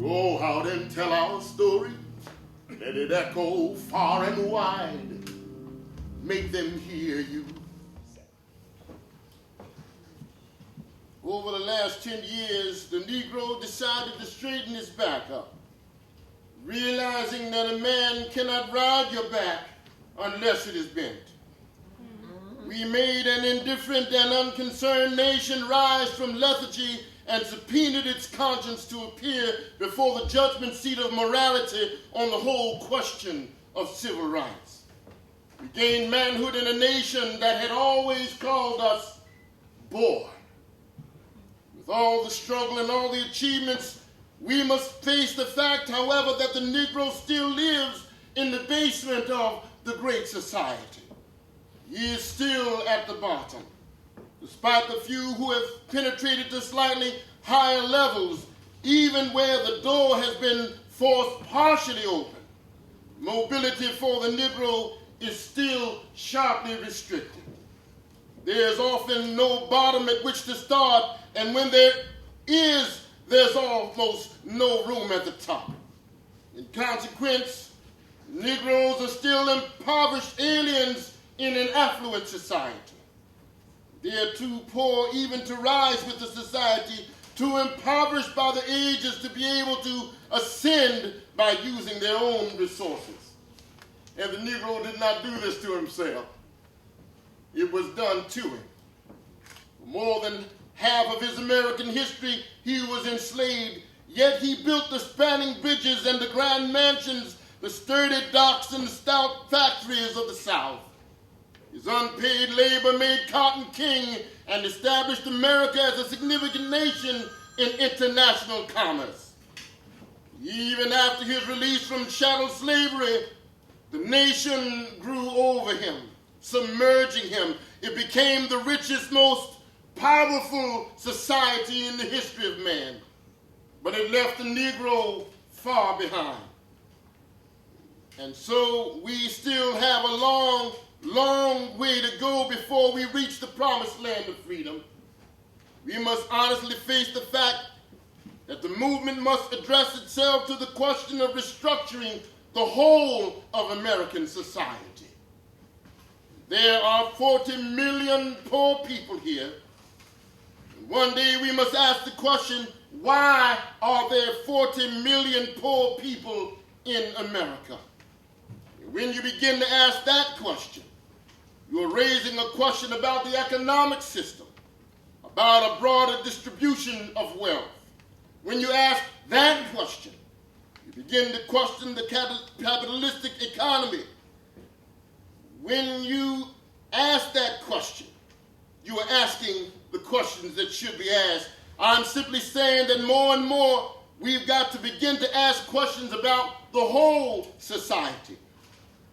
Go out and tell our story. Let it echo far and wide. Make them hear you. Over the last 10 years, the Negro decided to straighten his back up, realizing that a man cannot ride your back unless it is bent. We made an indifferent and unconcerned nation rise from lethargy and subpoenaed its conscience to appear before the judgment seat of morality on the whole question of civil rights. We gained manhood in a nation that had always called us born. With all the struggle and all the achievements, we must face the fact, however, that the Negro still lives in the basement of the great society. He is still at the bottom, despite the few who have penetrated to slightly higher levels, even where the door has been forced partially open. Mobility for the Negro is still sharply restricted. There is often no bottom at which to start, and when there is, there's almost no room at the top. In consequence, Negroes are still impoverished aliens in an affluent society. They are too poor even to rise with the society, too impoverished by the ages to be able to ascend by using their own resources. And the Negro did not do this to himself. It was done to him. For more than half of his American history, he was enslaved, yet he built the spanning bridges and the grand mansions, the sturdy docks and the stout factories of the South. His unpaid labor made Cotton king and established America as a significant nation in international commerce. Even after his release from chattel slavery, the nation grew over him, submerging him. It became the richest, most powerful society in the history of man. But it left the Negro far behind. And so we still have a long way to go before we reach the promised land of freedom. We must honestly face the fact that the movement must address itself to the question of restructuring the whole of American society. There are 40 million poor people here. And one day we must ask the question, why are there 40 million poor people in America? When you begin to ask that question, you're raising a question about the economic system, about a broader distribution of wealth. When you ask that question, you begin to question the capitalistic economy. When you ask that question, you are asking the questions that should be asked. I'm simply saying that more and more we've got to begin to ask questions about the whole society.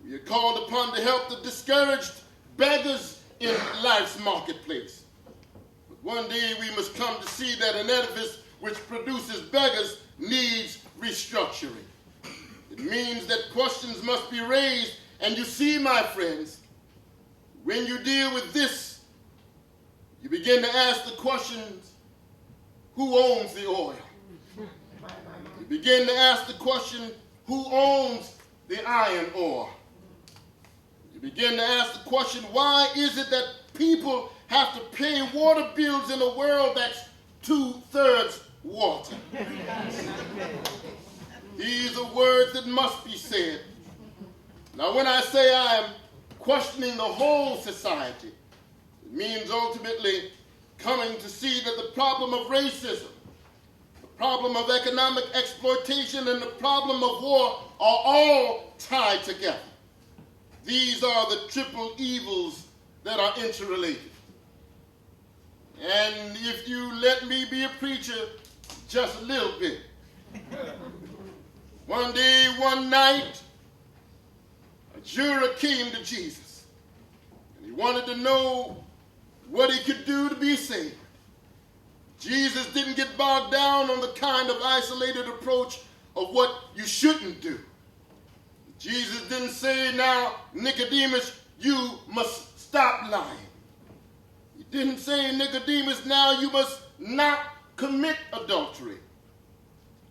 We are called upon to help the discouraged beggars in life's marketplace. But one day we must come to see that an edifice which produces beggars needs restructuring. It means that questions must be raised, and you see, my friends, when you deal with this, you begin to ask the questions, who owns the oil? You begin to ask the question, who owns the iron ore? You begin to ask the question, why is it that people have to pay water bills in a world that's 2/3 water? These are words that must be said. Now, when I say I am questioning the whole society, it means ultimately coming to see that the problem of racism, the problem of economic exploitation, and the problem of war are all tied together. These are the triple evils that are interrelated. And if you let me be a preacher just a little bit. One day, one night, a juror came to Jesus, and he wanted to know what he could do to be saved. Jesus didn't get bogged down on the kind of isolated approach of what you shouldn't do. Jesus didn't say, now, Nicodemus, you must stop lying. He didn't say, Nicodemus, now you must not commit adultery.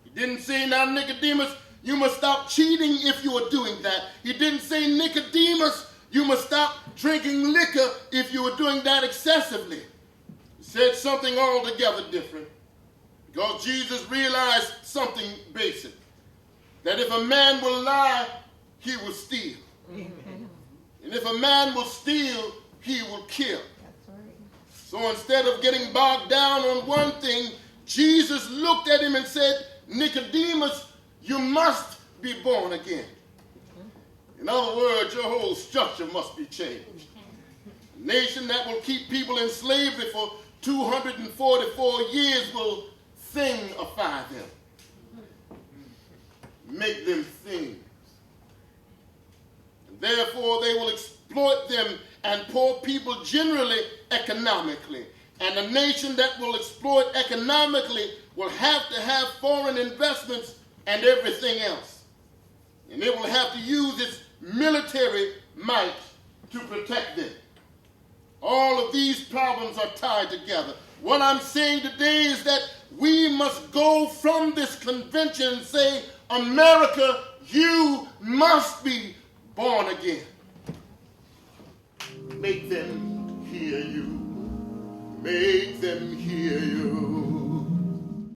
He He didn't say, now Nicodemus, you must stop cheating if you are doing that. He didn't say, Nicodemus, you must stop drinking liquor if you are doing that excessively. He said something altogether different, because Jesus realized something basic, that if a man will lie, he will steal. Amen. And if a man will steal, he will kill. That's right. So instead of getting bogged down on one thing, Jesus looked at him and said, Nicodemus, you must be born again. In other words, your whole structure must be changed. A nation that will keep people in slavery for 244 years will thingify them. Make them things. And therefore, they will exploit them and poor people generally economically. And a nation that will exploit economically will have to have foreign investments and everything else. And it will have to use its military might to protect them. All of these problems are tied together. What I'm saying today is that we must go from this convention and say, America, you must be born again. Make them hear you. Make them hear you.